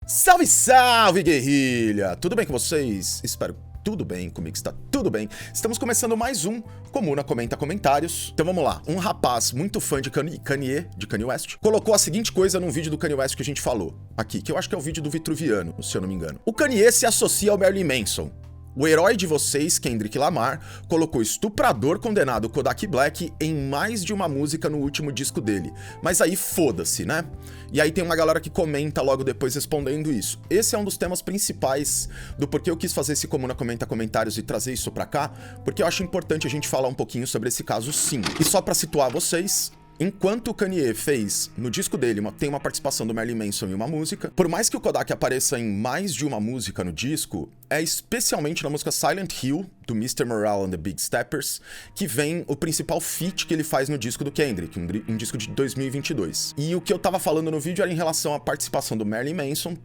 Salve, salve, guerrilha! Tudo bem com vocês? Espero tudo bem, comigo está tudo bem. Estamos começando mais um Comuna Comenta Comentários. Então vamos lá. Um rapaz muito fã de Kanye West, colocou a seguinte coisa num vídeo do Kanye West que a gente falou aqui, que eu acho que é o vídeo do Vitruviano, se eu não me engano. O Kanye se associa ao Marilyn Manson. O herói de vocês, Kendrick Lamar, colocou estuprador condenado Kodak Black em mais de uma música no último disco dele. Mas aí foda-se, né? E aí tem uma galera que comenta logo depois respondendo isso. Esse é um dos temas principais do porquê eu quis fazer esse Comuna Comenta Comentários e trazer isso pra cá, porque eu acho importante a gente falar um pouquinho sobre esse caso sim. E só pra situar vocês, enquanto o Kanye fez, no disco dele, tem uma participação do Marilyn Manson em uma música, por mais que o Kodak apareça em mais de uma música no disco, é especialmente na música Silent Hill, do Mr. Morale and the Big Steppers, que vem o principal feat que ele faz no disco do Kendrick, um disco de 2022. E o que eu tava falando no vídeo era em relação à participação do Marilyn Manson.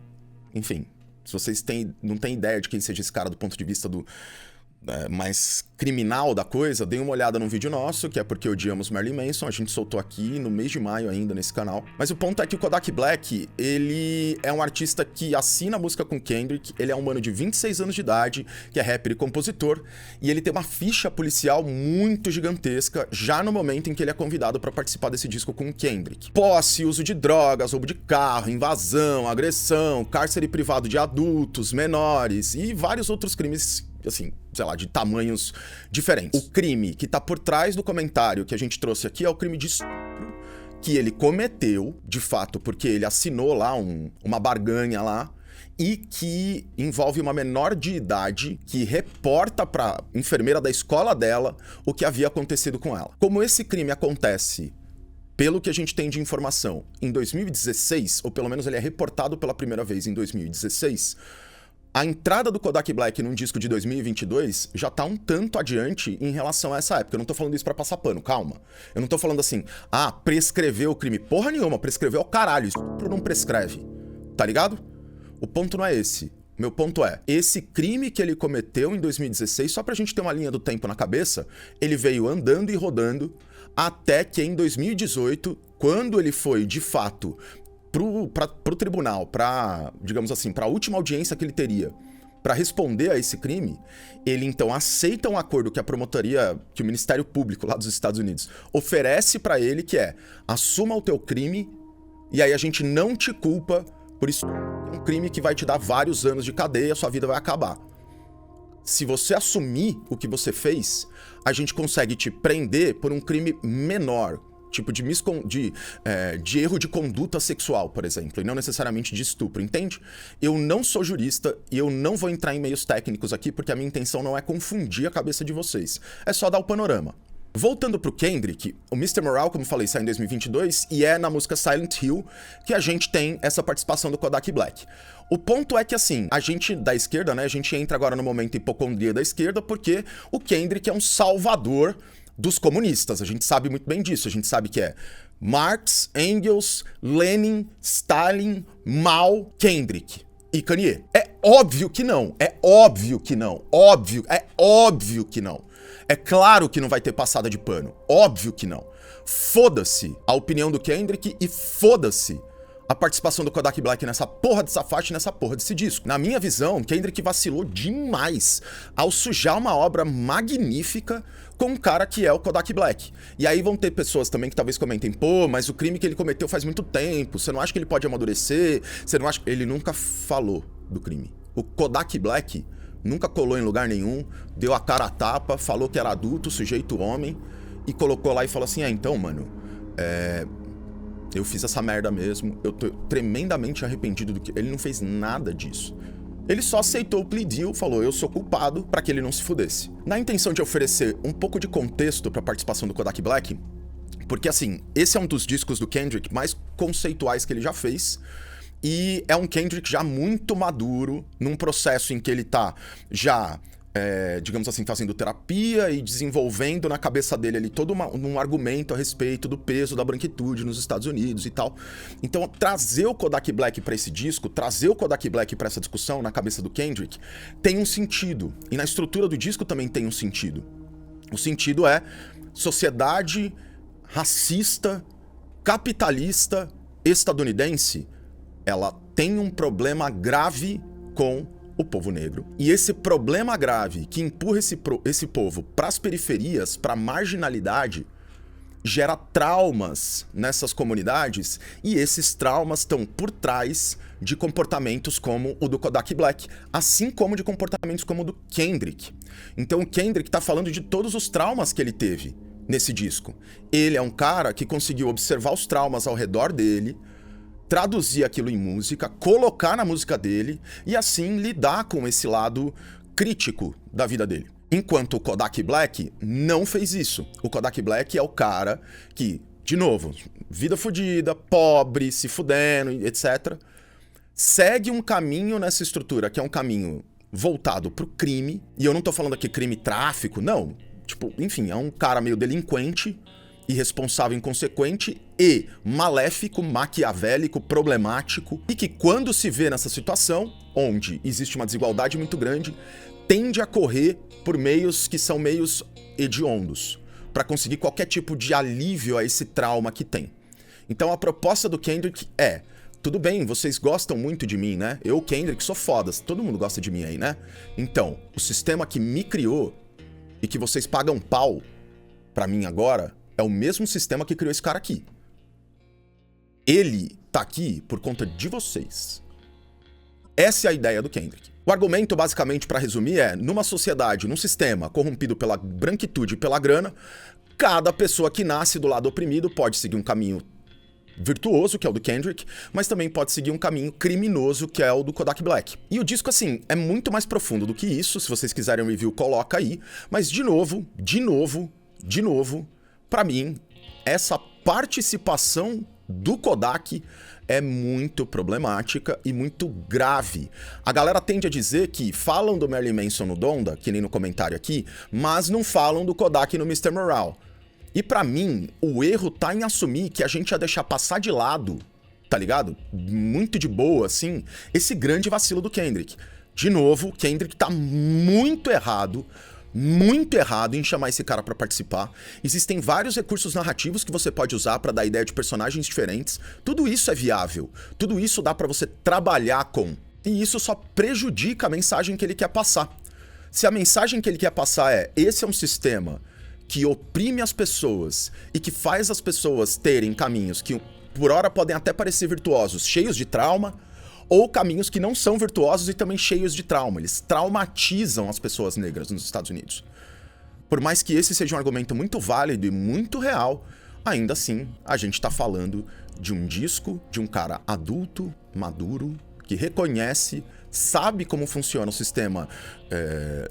Enfim, se vocês não têm ideia de quem seja esse cara do ponto de vista do mais criminal da coisa, dei uma olhada num vídeo nosso, que é porque odiamos Marilyn Manson, a gente soltou aqui no mês de maio ainda nesse canal. Mas o ponto é que o Kodak Black, ele é um artista que assina música com Kendrick, ele é um mano de 26 anos de idade, que é rapper e compositor, e ele tem uma ficha policial muito gigantesca, já no momento em que ele é convidado para participar desse disco com o Kendrick. Posse, uso de drogas, roubo de carro, invasão, agressão, cárcere privado de adultos, menores e vários outros crimes, assim, sei lá, de tamanhos diferentes. O crime que tá por trás do comentário que a gente trouxe aqui é o crime de estupro que ele cometeu, de fato, porque ele assinou lá uma barganha lá, e que envolve uma menor de idade que reporta pra enfermeira da escola dela o que havia acontecido com ela. Como esse crime acontece, pelo que a gente tem de informação, em 2016, ou pelo menos ele é reportado pela primeira vez em 2016, a entrada do Kodak Black num disco de 2022 já tá um tanto adiante em relação a essa época. Eu não tô falando isso pra passar pano, calma. Eu não tô falando assim, prescreveu o crime. Porra nenhuma, prescreveu o caralho, estupro não prescreve, tá ligado? O ponto não é esse. Meu ponto é, esse crime que ele cometeu em 2016, só pra gente ter uma linha do tempo na cabeça, ele veio andando e rodando até que em 2018, quando ele foi, de fato, pro tribunal, digamos assim, pra última audiência que ele teria pra responder a esse crime, ele então aceita um acordo que a promotoria, que o Ministério Público lá dos Estados Unidos oferece pra ele, que é, assuma o teu crime e aí a gente não te culpa por isso, um crime que vai te dar vários anos de cadeia, sua vida vai acabar. Se você assumir o que você fez, a gente consegue te prender por um crime menor, tipo de erro de conduta sexual, por exemplo, e não necessariamente de estupro, entende? Eu não sou jurista e eu não vou entrar em meios técnicos aqui porque a minha intenção não é confundir a cabeça de vocês, é só dar o panorama. Voltando pro Kendrick, o Mr. Morale, como falei, sai em 2022 e é na música Silent Hill que a gente tem essa participação do Kodak Black. O ponto é que, assim, a gente da esquerda, né, a gente entra agora no momento hipocondria da esquerda porque o Kendrick é um salvador dos comunistas, a gente sabe muito bem disso, a gente sabe que é Marx, Engels, Lenin, Stalin, Mao, Kendrick e Kanye. É óbvio que não, é óbvio que não, é óbvio que não. É claro que não vai ter passada de pano, óbvio que não. Foda-se a opinião do Kendrick e foda-se a participação do Kodak Black nessa porra dessa faixa e nessa porra desse disco. Na minha visão, Kendrick vacilou demais ao sujar uma obra magnífica com um cara que é o Kodak Black. E aí vão ter pessoas também que talvez comentem, pô, mas o crime que ele cometeu faz muito tempo, você não acha que ele pode amadurecer? Você não acha... Ele nunca falou do crime. O Kodak Black nunca colou em lugar nenhum, deu a cara a tapa, falou que era adulto, sujeito homem, e colocou lá e falou assim, então, mano, eu fiz essa merda mesmo, eu tô tremendamente arrependido do que... Ele não fez nada disso. Ele só aceitou o plea deal, falou, eu sou culpado, pra que ele não se fudesse. Na intenção de oferecer um pouco de contexto pra participação do Kodak Black, porque assim, esse é um dos discos do Kendrick mais conceituais que ele já fez, e é um Kendrick já muito maduro, num processo em que ele tá já, digamos assim, fazendo terapia e desenvolvendo na cabeça dele ali todo um argumento a respeito do peso da branquitude nos Estados Unidos e tal. Então, trazer o Kodak Black pra esse disco, trazer o Kodak Black pra essa discussão na cabeça do Kendrick, tem um sentido. E na estrutura do disco também tem um sentido. O sentido é sociedade racista, capitalista, estadunidense, ela tem um problema grave com o povo negro. E esse problema grave que empurra esse povo para as periferias, para a marginalidade, gera traumas nessas comunidades, e esses traumas estão por trás de comportamentos como o do Kodak Black, assim como de comportamentos como o do Kendrick. Então o Kendrick tá falando de todos os traumas que ele teve nesse disco. Ele é um cara que conseguiu observar os traumas ao redor dele, traduzir aquilo em música, colocar na música dele e assim lidar com esse lado crítico da vida dele. Enquanto o Kodak Black não fez isso. O Kodak Black é o cara que, de novo, vida fodida, pobre, se fudendo, etc. Segue um caminho nessa estrutura, que é um caminho voltado pro crime. E eu não tô falando aqui crime tráfico, não. Tipo, enfim, é um cara meio delinquente, irresponsável, inconsequente e maléfico, maquiavélico, problemático. E que quando se vê nessa situação, onde existe uma desigualdade muito grande, tende a correr por meios que são meios hediondos, para conseguir qualquer tipo de alívio a esse trauma que tem. Então a proposta do Kendrick é: tudo bem, vocês gostam muito de mim, né? Eu, Kendrick, sou foda, todo mundo gosta de mim aí, né? Então, o sistema que me criou e que vocês pagam pau pra mim agora é o mesmo sistema que criou esse cara aqui. Ele tá aqui por conta de vocês. Essa é a ideia do Kendrick. O argumento, basicamente, para resumir, é: numa sociedade, num sistema corrompido pela branquitude e pela grana, cada pessoa que nasce do lado oprimido pode seguir um caminho virtuoso, que é o do Kendrick, mas também pode seguir um caminho criminoso, que é o do Kodak Black. E o disco, assim, é muito mais profundo do que isso. Se vocês quiserem um review, coloca aí. Mas, de novo, pra mim, essa participação do Kodak é muito problemática e muito grave. A galera tende a dizer que falam do Marilyn Manson no Donda, que nem no comentário aqui, mas não falam do Kodak no Mr. Morale. E pra mim, o erro tá em assumir que a gente ia deixar passar de lado, tá ligado? Muito de boa, assim, esse grande vacilo do Kendrick. De novo, o Kendrick tá muito errado em chamar esse cara pra participar. Existem vários recursos narrativos que você pode usar pra dar ideia de personagens diferentes. Tudo isso é viável. Tudo isso dá pra você trabalhar com. E isso só prejudica a mensagem que ele quer passar. Se a mensagem que ele quer passar é: esse é um sistema que oprime as pessoas e que faz as pessoas terem caminhos que por hora podem até parecer virtuosos, cheios de trauma, ou caminhos que não são virtuosos e também cheios de trauma. Eles traumatizam as pessoas negras nos Estados Unidos. Por mais que esse seja um argumento muito válido e muito real, ainda assim, a gente tá falando de um disco de um cara adulto, maduro, que reconhece, sabe como funciona o sistema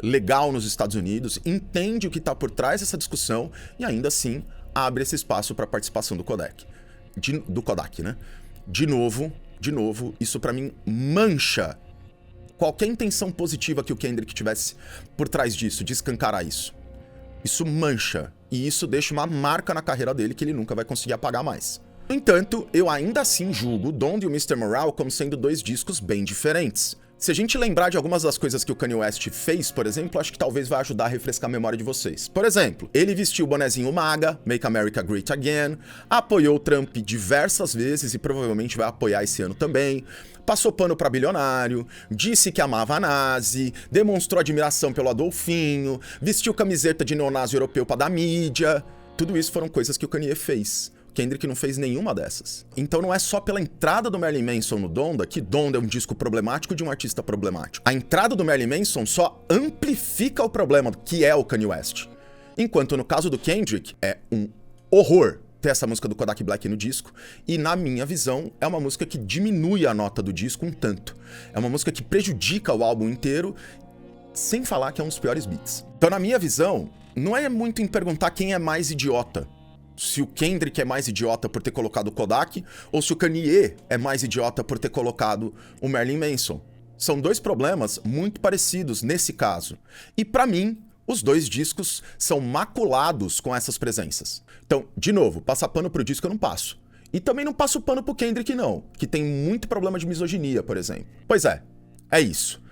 legal nos Estados Unidos, entende o que tá por trás dessa discussão e ainda assim abre esse espaço para a participação do Kodak. Do Kodak, né? De novo, isso pra mim mancha qualquer intenção positiva que o Kendrick tivesse por trás disso, de escancarar isso. Isso mancha, e isso deixa uma marca na carreira dele que ele nunca vai conseguir apagar mais. No entanto, eu ainda assim julgo Donda e o Mr. Morale como sendo dois discos bem diferentes. Se a gente lembrar de algumas das coisas que o Kanye West fez, por exemplo, acho que talvez vai ajudar a refrescar a memória de vocês. Por exemplo, ele vestiu o bonezinho MAGA, Make America Great Again, apoiou o Trump diversas vezes e provavelmente vai apoiar esse ano também, passou pano pra bilionário, disse que amava a nazi, demonstrou admiração pelo Adolfinho, vestiu camiseta de neonazi europeu pra dar mídia. Tudo isso foram coisas que o Kanye fez. Kendrick não fez nenhuma dessas. Então não é só pela entrada do Marilyn Manson no Donda que Donda é um disco problemático de um artista problemático. A entrada do Marilyn Manson só amplifica o problema que é o Kanye West. Enquanto no caso do Kendrick é um horror ter essa música do Kodak Black no disco, e na minha visão é uma música que diminui a nota do disco um tanto. É uma música que prejudica o álbum inteiro, sem falar que é um dos piores beats. Então na minha visão, não é muito em perguntar quem é mais idiota. Se o Kendrick é mais idiota por ter colocado o Kodak, ou se o Kanye é mais idiota por ter colocado o Marilyn Manson. São dois problemas muito parecidos nesse caso. E pra mim, os dois discos são maculados com essas presenças. Então, de novo, passar pano pro disco eu não passo. E também não passo pano pro Kendrick não, que tem muito problema de misoginia, por exemplo. Pois é isso.